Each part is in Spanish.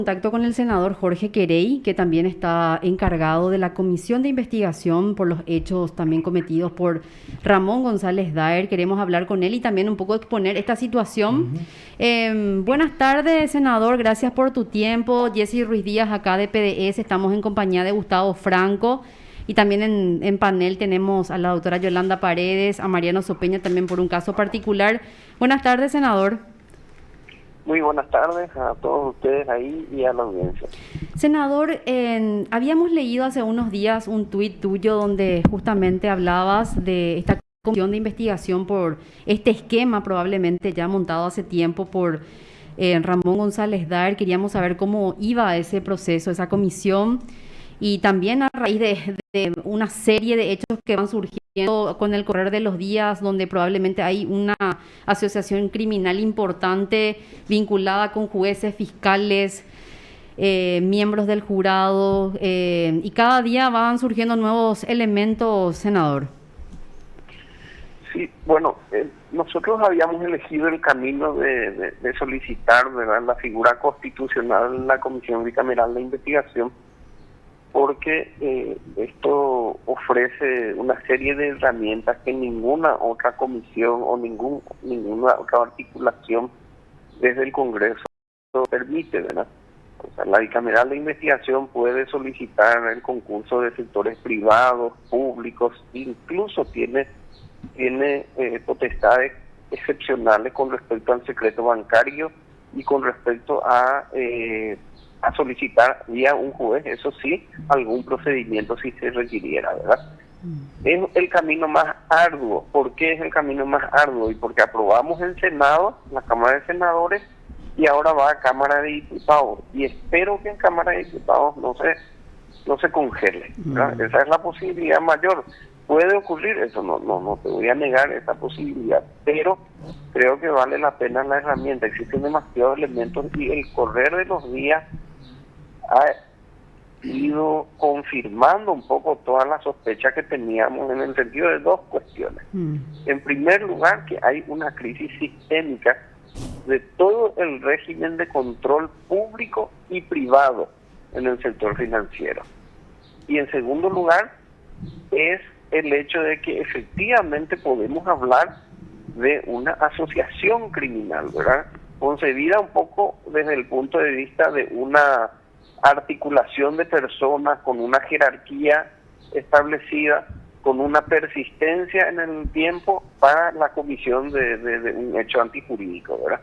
contacto con el senador Jorge Querey, que también está encargado de la comisión de investigación por los hechos también cometidos por Ramón González Daer. Queremos hablar con él y también un poco exponer esta situación. Ujú. Buenas tardes, senador. Gracias por tu tiempo. Jessy Ruiz Díaz, acá de PDS. Estamos en compañía de Gustavo Franco. Y también en panel tenemos a la doctora Yolanda Paredes, a Mariano Sopeña también por un caso particular. Buenas tardes, senador. Muy buenas tardes a todos ustedes ahí y a la audiencia. Senador, habíamos leído hace unos días un tuit tuyo donde justamente hablabas de esta comisión de investigación por este esquema probablemente ya montado hace tiempo por Ramón González Daer. Queríamos saber cómo iba ese proceso, esa comisión, y también a raíz de una serie de hechos que van surgiendo con el correr de los días, donde probablemente hay una asociación criminal importante vinculada con jueces, fiscales, miembros del jurado, y cada día van surgiendo nuevos elementos, senador. Sí, bueno, nosotros habíamos elegido el camino de solicitar, ¿verdad?, la figura constitucional en la Comisión Bicameral de Investigación, porque esto ofrece una serie de herramientas que ninguna otra comisión o ninguna otra articulación desde el Congreso permite, ¿verdad? O sea, la bicameral de investigación puede solicitar el concurso de sectores privados, públicos, incluso tiene potestades excepcionales con respecto al secreto bancario y con respecto a solicitar vía un juez, eso sí, algún procedimiento si se requiriera, ¿verdad? Es el camino más arduo. ¿Por qué es el camino más arduo? Y porque aprobamos en Senado, la Cámara de Senadores, y ahora va a Cámara de Diputados. Y espero que en Cámara de Diputados no se congele, ¿verdad? Esa es la posibilidad mayor. Puede ocurrir eso, no te voy a negar esa posibilidad, pero creo que vale la pena la herramienta. Existen demasiados elementos y el correr de los días ha ido confirmando un poco todas las sospechas que teníamos en el sentido de dos cuestiones. En primer lugar, que hay una crisis sistémica de todo el régimen de control público y privado en el sector financiero. Y en segundo lugar, es el hecho de que efectivamente podemos hablar de una asociación criminal, ¿verdad?, concebida un poco desde el punto de vista de una articulación de personas con una jerarquía establecida, con una persistencia en el tiempo para la comisión de un hecho antijurídico, ¿verdad?,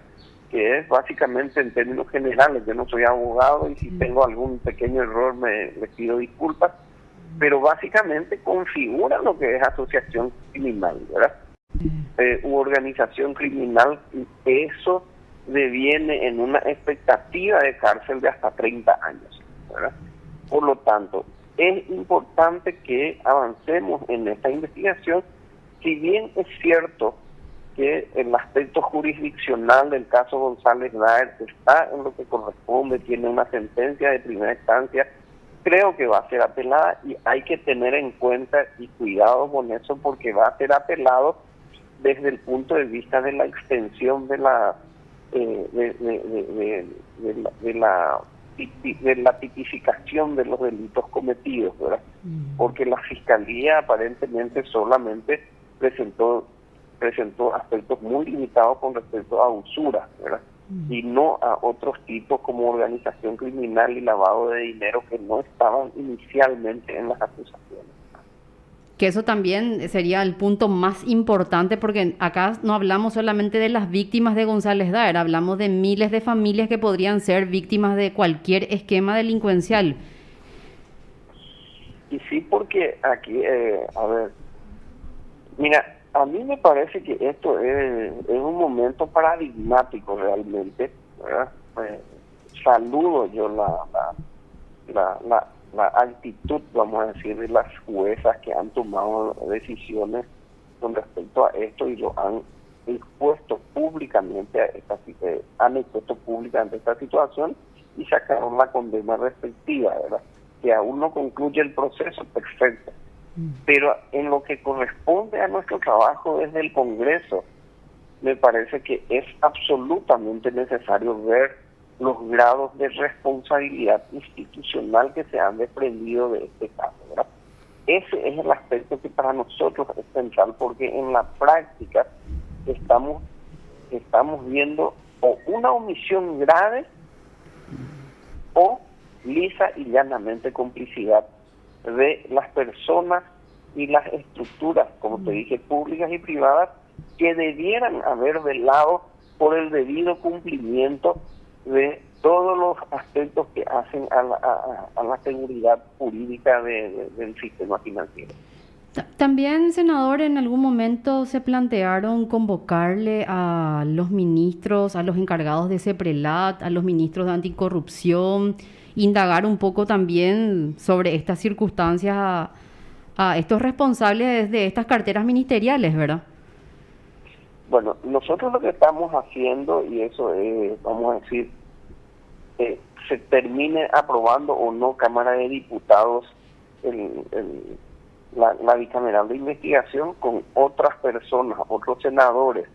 que es básicamente, en términos generales, yo no soy abogado y si tengo algún pequeño error les pido disculpas, pero básicamente configura lo que es asociación criminal, ¿verdad?, u organización criminal, y eso deviene en una expectativa de cárcel de hasta 30 años, ¿verdad? Por lo tanto, es importante que avancemos en esta investigación, si bien es cierto que el aspecto jurisdiccional del caso González Daer está en lo que corresponde, tiene una sentencia de primera instancia, creo que va a ser apelada y hay que tener en cuenta y cuidado con eso, porque va a ser apelado desde el punto de vista de la extensión de la tipificación de los delitos cometidos, ¿verdad? Porque la Fiscalía aparentemente solamente presentó aspectos muy limitados con respecto a usura, ¿verdad?, y no a otros tipos como organización criminal y lavado de dinero que no estaban inicialmente en las acusaciones. Que eso también sería el punto más importante, porque acá no hablamos solamente de las víctimas de González Daer, hablamos de miles de familias que podrían ser víctimas de cualquier esquema delincuencial. Y sí, porque aquí, a ver, mira, a mí me parece que esto es un momento paradigmático realmente, ¿verdad? Saludo yo la actitud, vamos a decir, de las juezas que han tomado decisiones con respecto a esto y lo han expuesto públicamente han expuesto públicamente esta situación y sacaron la condena respectiva, ¿verdad? Que aún no concluye el proceso, perfecto. Pero en lo que corresponde a nuestro trabajo desde el Congreso, me parece que es absolutamente necesario ver los grados de responsabilidad institucional que se han desprendido de este caso, ¿verdad? Ese es el aspecto que para nosotros es central, porque en la práctica estamos viendo o una omisión grave o lisa y llanamente complicidad de las personas y las estructuras, como te dije, públicas y privadas, que debieran haber velado por el debido cumplimiento de todos los aspectos que hacen a la seguridad jurídica del sistema financiero. También, senador, en algún momento se plantearon convocarle a los ministros, a los encargados de CEPRELAT, a los ministros de anticorrupción, indagar un poco también sobre estas circunstancias a estos responsables de estas carteras ministeriales, ¿verdad? Bueno, nosotros lo que estamos haciendo, y eso es, vamos a decir, se termine aprobando o no Cámara de Diputados la bicameral de investigación con otras personas, otros senadores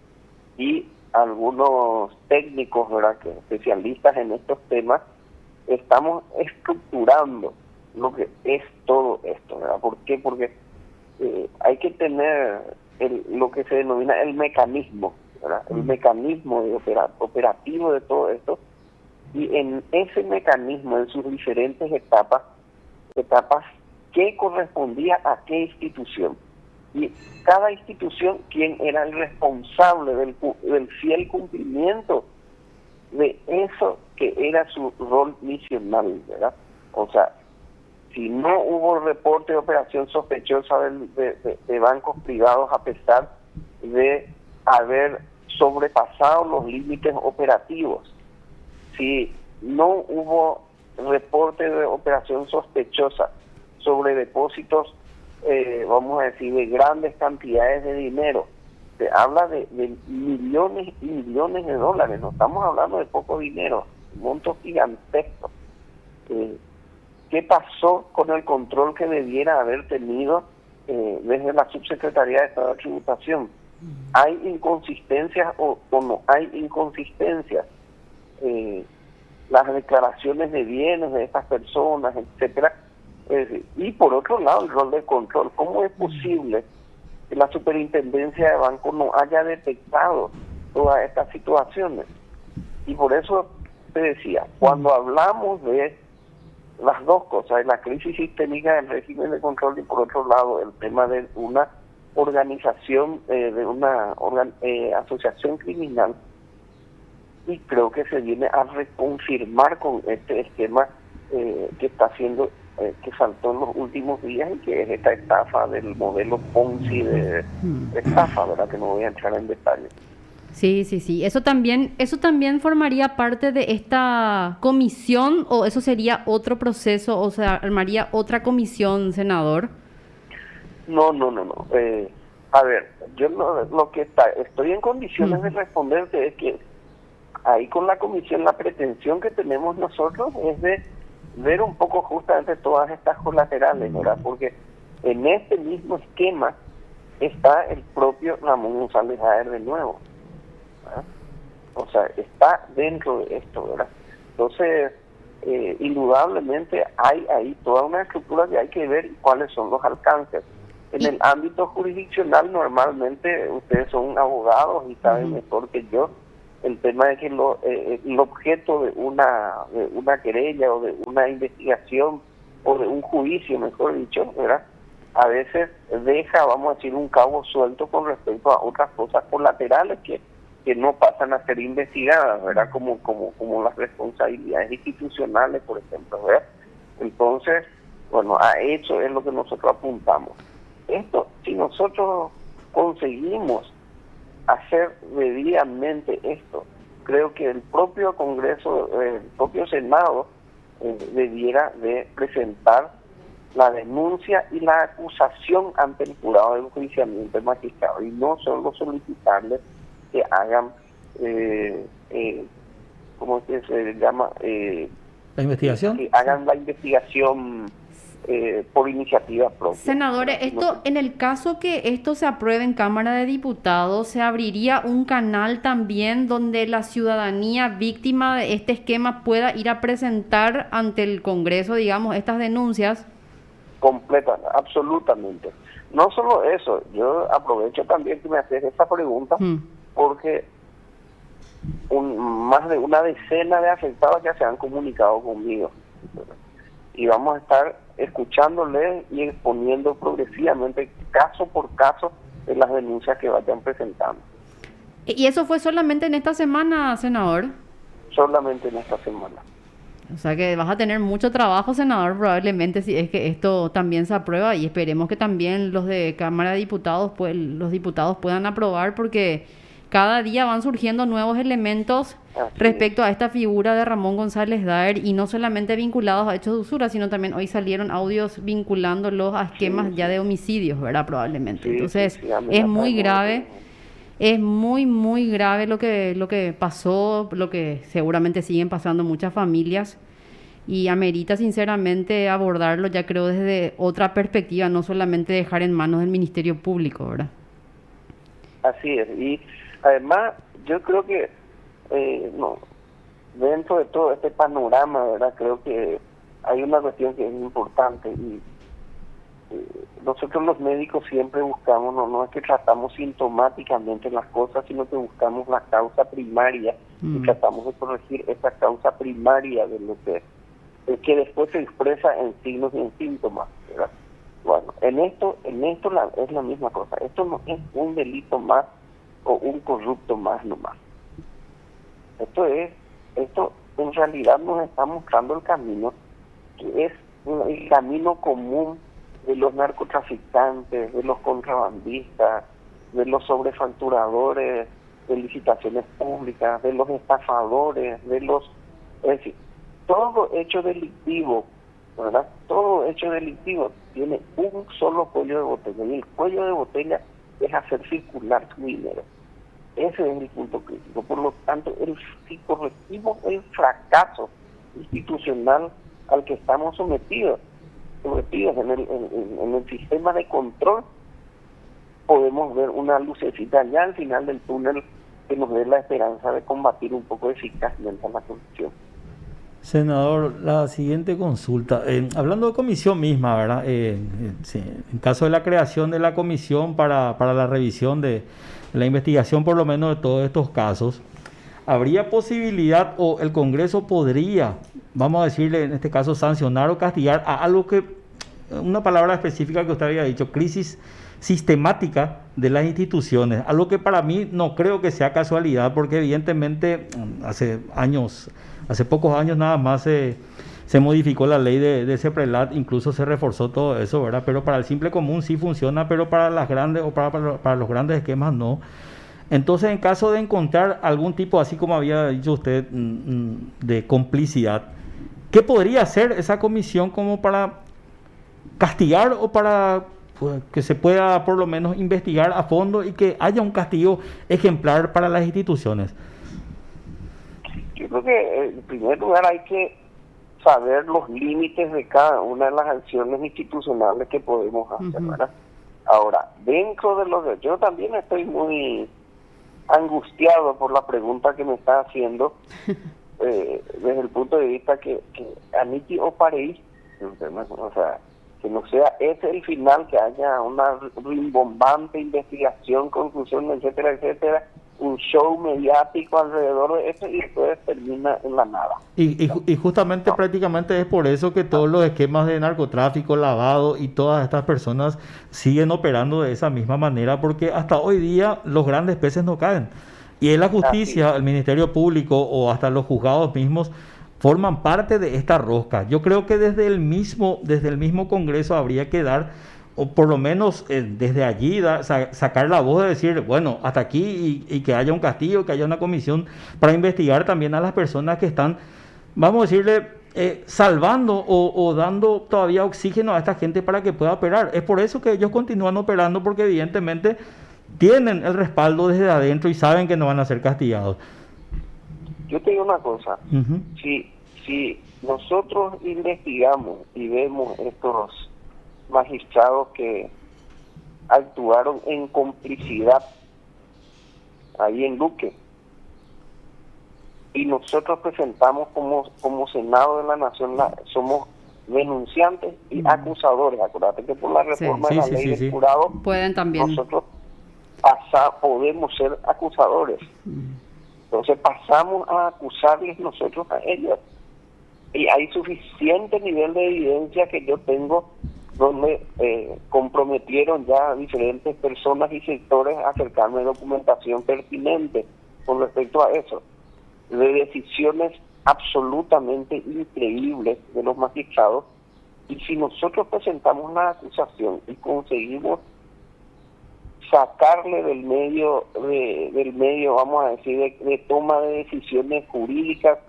y algunos técnicos, ¿verdad?, que especialistas en estos temas, estamos estructurando lo que es todo esto, ¿verdad? ¿Por qué? Porque hay que tener lo que se denomina el mecanismo, ¿verdad? El mecanismo de operativo de todo esto, y en ese mecanismo, en sus diferentes etapas qué correspondía a qué institución. Y cada institución, quién era el responsable del fiel cumplimiento de eso que era su rol misional, ¿verdad? O sea, si no hubo reporte de operación sospechosa de bancos privados a pesar de haber sobrepasado los límites operativos, si no hubo reporte de operación sospechosa sobre depósitos, vamos a decir, de grandes cantidades de dinero, se habla de millones y millones de dólares, no estamos hablando de poco dinero, montos gigantescos. ¿Qué pasó con el control que debiera haber tenido desde la Subsecretaría de Estado de Tributación? ¿Hay inconsistencias o no hay inconsistencias? Las declaraciones de bienes de estas personas, etcétera. Y por otro lado, el rol de control. ¿Cómo es posible que la Superintendencia de Bancos no haya detectado todas estas situaciones? Y por eso te decía, cuando hablamos de las dos cosas, la crisis sistémica del régimen de control y por otro lado el tema de una organización, de una asociación criminal, y creo que se viene a reconfirmar con este esquema que está haciendo, que saltó en los últimos días, y que es esta estafa del modelo Ponzi de estafa, ¿verdad? Que no voy a entrar en detalle. Sí, sí, sí. Eso también formaría parte de esta comisión, o eso sería otro proceso, o sea, armaría otra comisión, senador. No. A ver, yo lo que estoy en condiciones de responderte es que ahí con la comisión la pretensión que tenemos nosotros es de ver un poco justamente todas estas colaterales, ¿verdad? Porque en este mismo esquema está el propio Ramón González Aer de nuevo, ¿verdad? O sea, está dentro de esto, ¿verdad? Entonces, indudablemente hay ahí toda una estructura que hay que ver cuáles son los alcances. En el ámbito jurisdiccional, normalmente ustedes son abogados y saben mejor que yo el tema de que el objeto de una querella o de una investigación o de un juicio, mejor dicho, ¿verdad?, a veces deja, vamos a decir, un cabo suelto con respecto a otras cosas colaterales que no pasan a ser investigadas, ¿verdad?, como las responsabilidades institucionales, por ejemplo, ¿verdad? Entonces, bueno, a eso es lo que nosotros apuntamos. Esto, si nosotros conseguimos hacer debidamente esto, creo que el propio Congreso, el propio Senado, debiera de presentar la denuncia y la acusación ante el jurado de enjuiciamiento del magistrado, y no solo solicitarles que hagan, ¿cómo es que se llama? ¿La investigación? Que hagan la investigación por iniciativa propia. Senadores, esto, en el caso que esto se apruebe en Cámara de Diputados, ¿se abriría un canal también donde la ciudadanía víctima de este esquema pueda ir a presentar ante el Congreso, digamos, estas denuncias? Completa, absolutamente. No solo eso, yo aprovecho también que me haces esta pregunta, porque más de una decena de afectados ya se han comunicado conmigo. Y vamos a estar escuchándoles y exponiendo progresivamente, caso por caso, de las denuncias que vayan presentando. ¿Y eso fue solamente en esta semana, senador? Solamente en esta semana. O sea que vas a tener mucho trabajo, senador, probablemente, si es que esto también se aprueba, y esperemos que también los de Cámara de Diputados, pues los diputados puedan aprobar, porque cada día van surgiendo nuevos elementos respecto a esta figura de Ramón González Daer, y no solamente vinculados a hechos de usura, sino también hoy salieron audios vinculándolos a esquemas ya de homicidios, ¿verdad? Probablemente. Entonces, es muy grave. Es muy, muy grave lo que pasó, lo que seguramente siguen pasando muchas familias, y amerita sinceramente abordarlo, ya creo, desde otra perspectiva, no solamente dejar en manos del Ministerio Público, ¿verdad? Así es, y además yo creo que dentro de todo este panorama, ¿verdad? Creo que hay una cuestión que es importante, y nosotros los médicos siempre buscamos, no es que tratamos sintomáticamente las cosas, sino que buscamos la causa primaria y tratamos de corregir esa causa primaria de lo que después se expresa en signos y en síntomas, ¿verdad? Bueno, en esto es la misma cosa. Esto no es un delito más o un corrupto más nomás. Esto en realidad nos está mostrando el camino, que es el camino común de los narcotraficantes, de los contrabandistas, de los sobrefacturadores de licitaciones públicas, de los estafadores, es decir, todo hecho delictivo, ¿verdad? Todo hecho delictivo tiene un solo cuello de botella, y el cuello de botella es hacer circular tu dinero. Ese es el punto crítico. Por lo tanto, si corregimos el fracaso institucional al que estamos sometidos en el sistema de control, podemos ver una lucecita ya al final del túnel que nos dé la esperanza de combatir un poco eficazmente la corrupción. Senador, la siguiente consulta, hablando de comisión misma, ¿verdad? Sí, en caso de la creación de la comisión para la revisión de la investigación, por lo menos de todos estos casos, ¿habría posibilidad o el Congreso podría, vamos a decirle en este caso, sancionar o castigar a algo que, una palabra específica que usted había dicho, crisis sistemática de las instituciones? Algo que para mí no creo que sea casualidad, porque evidentemente hace pocos años nada más se modificó la ley de CEPRELAT, incluso se reforzó todo eso, ¿verdad? Pero para el simple común sí funciona, pero para las grandes o para los grandes esquemas no. Entonces, en caso de encontrar algún tipo, así como había dicho usted, de complicidad, ¿qué podría hacer esa comisión como para castigar o para que se pueda por lo menos investigar a fondo y que haya un castigo ejemplar para las instituciones? Yo creo que en primer lugar hay que saber los límites de cada una de las acciones institucionales que podemos hacer, ¿verdad? Ahora, dentro de yo también estoy muy angustiado por la pregunta que me está haciendo, desde el punto de vista que amici o pareis, o sea, que no sea ese el final, que haya una rimbombante investigación, conclusión, etcétera, etcétera, un show mediático alrededor de eso, y después termina en la nada. Y justamente prácticamente es por eso que todos los esquemas de narcotráfico, lavado y todas estas personas siguen operando de esa misma manera, porque hasta hoy día los grandes peces no caen. Y es la justicia, el Ministerio Público o hasta los juzgados mismos forman parte de esta rosca. Yo creo que desde el mismo Congreso habría que dar, o por lo menos desde allí sacar la voz de decir, bueno, hasta aquí, y que haya un castigo, que haya una comisión para investigar también a las personas que están, vamos a decirle, salvando o dando todavía oxígeno a esta gente para que pueda operar. Es por eso que ellos continúan operando, porque evidentemente tienen el respaldo desde adentro y saben que no van a ser castigados. Yo te digo una cosa, si nosotros investigamos y vemos estos magistrados que actuaron en complicidad ahí en Luque, y nosotros presentamos como Senado de la Nación, somos denunciantes y acusadores. Acuérdate que por la reforma de la ley del jurado pueden también, nosotros podemos ser acusadores. Entonces pasamos a acusarles nosotros a ellos, y hay suficiente nivel de evidencia que yo tengo donde comprometieron ya diferentes personas y sectores a acercarme documentación pertinente con respecto a eso, de decisiones absolutamente increíbles de los magistrados. Y si nosotros presentamos la acusación y conseguimos sacarle del medio, vamos a decir, de toma de decisiones jurídicas,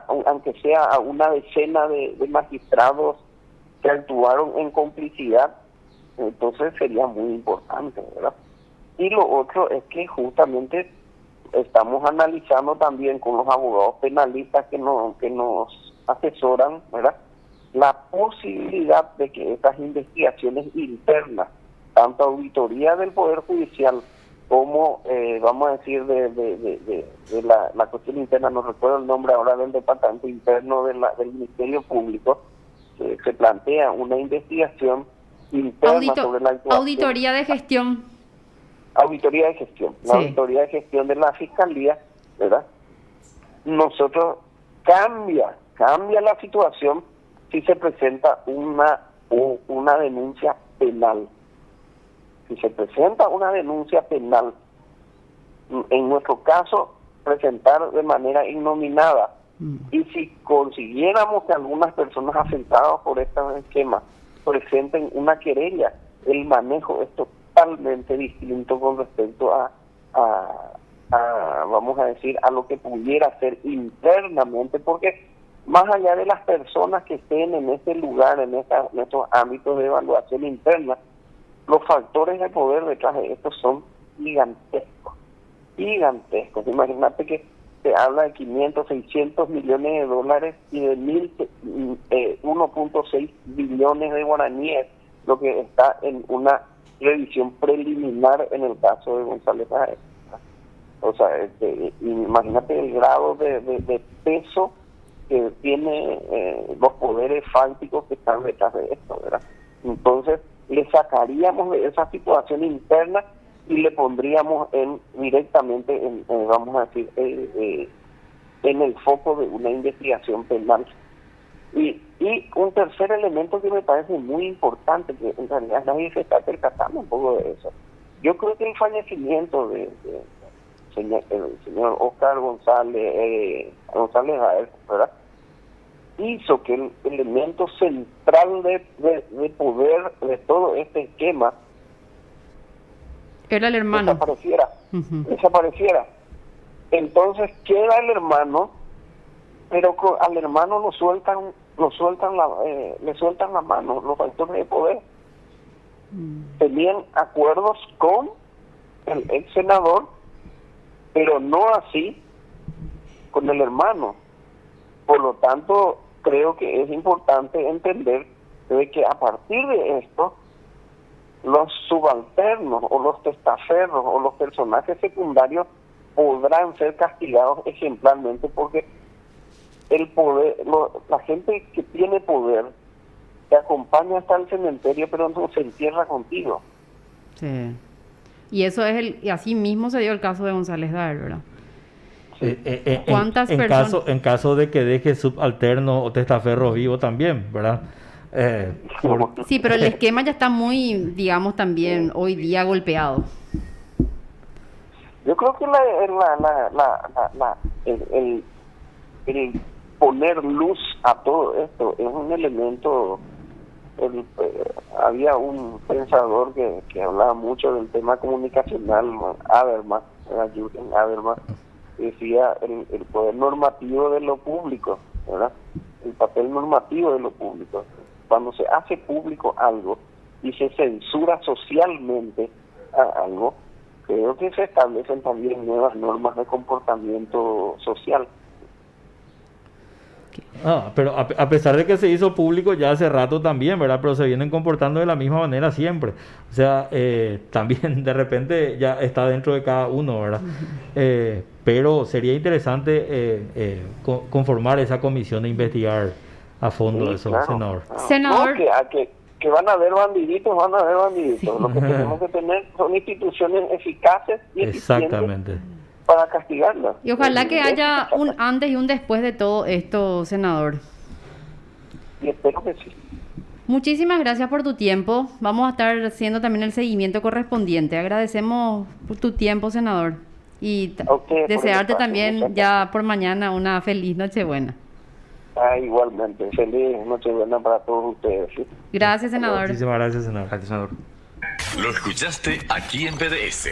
aunque sea a una decena de magistrados que actuaron en complicidad, entonces sería muy importante, ¿verdad? Y lo otro es que justamente estamos analizando también con los abogados penalistas que nos asesoran, ¿verdad?, la posibilidad de que estas investigaciones internas, tanto auditoría del Poder Judicial como, vamos a decir, de la cuestión interna, no recuerdo el nombre ahora del Departamento Interno del Ministerio Público, se plantea una investigación interna sobre la actuación. Auditoría de gestión. Auditoría de gestión. La auditoría de gestión de la Fiscalía, ¿verdad? Nosotros cambia la situación si se presenta una denuncia penal. Si se presenta una denuncia penal, en nuestro caso, presentar de manera innominada. Y si consiguiéramos que algunas personas afectadas por este esquema presenten una querella, el manejo es totalmente distinto con respecto a vamos a decir, a lo que pudiera ser internamente, porque más allá de las personas que estén en este lugar, en estos ámbitos de evaluación interna, los factores de poder detrás de esto son gigantescos. Imagínate que se habla de 500, 600 millones de dólares y de 1.6 billones de guaraníes, lo que está en una revisión preliminar en el caso de González Haer. O sea, imagínate el grado de peso que tiene los poderes fácticos que están detrás de esto, ¿verdad? Entonces, le sacaríamos de esa situación interna y le pondríamos directamente vamos a decir, en el foco de una investigación penal. Y un tercer elemento que me parece muy importante, que en realidad nadie se está percatando un poco de eso. Yo creo que el fallecimiento del señor Oscar González Haer, ¿verdad?, hizo que el elemento central de poder de todo este esquema era el hermano, desapareciera. Entonces queda el hermano, pero al hermano le sueltan la mano los factores de poder. Tenían acuerdos con el ex senador, pero no así con el hermano. Por lo tanto, creo que es importante entender de que a partir de esto, los subalternos o los testaferros o los personajes secundarios podrán ser castigados ejemplarmente, porque el poder, la gente que tiene poder te acompaña hasta el cementerio, pero no se entierra contigo. Sí. Y eso es y así mismo se dio el caso de González Haer, ¿verdad? ¿Cuántas personas? En caso de que deje subalterno o testaferro vivo también, ¿verdad? Sí, pero el esquema ya está muy, digamos, también hoy día golpeado. Yo creo que el poner luz a todo esto es un elemento. Había un pensador que hablaba mucho del tema comunicacional, Habermas, Jürgen Habermas, decía el poder normativo de lo público, ¿verdad? El papel normativo de lo público. Cuando se hace público algo y se censura socialmente a algo, creo que se establecen también nuevas normas de comportamiento social. Pero a pesar de que se hizo público ya hace rato también, ¿verdad? Pero se vienen comportando de la misma manera siempre. O sea, también de repente ya está dentro de cada uno, ¿verdad? Pero sería interesante conformar esa comisión de investigar a fondo eso, claro. senador. Senador. No, que van a haber bandiditos, van a haber bandiditos. Lo que tenemos que tener son instituciones eficaces y eficientes Exactamente. para castigarlas. Y ojalá que haya un antes y un después de todo esto, senador. Y espero que sí. Muchísimas gracias por tu tiempo. Vamos a estar haciendo también el seguimiento correspondiente. Agradecemos por tu tiempo, senador. Y desearte también ya por mañana una feliz Nochebuena. Igualmente. Feliz Nochebuena para todos ustedes. ¿Sí? Gracias, senador. Muchísimas gracias, senador. Lo escuchaste aquí en PDS.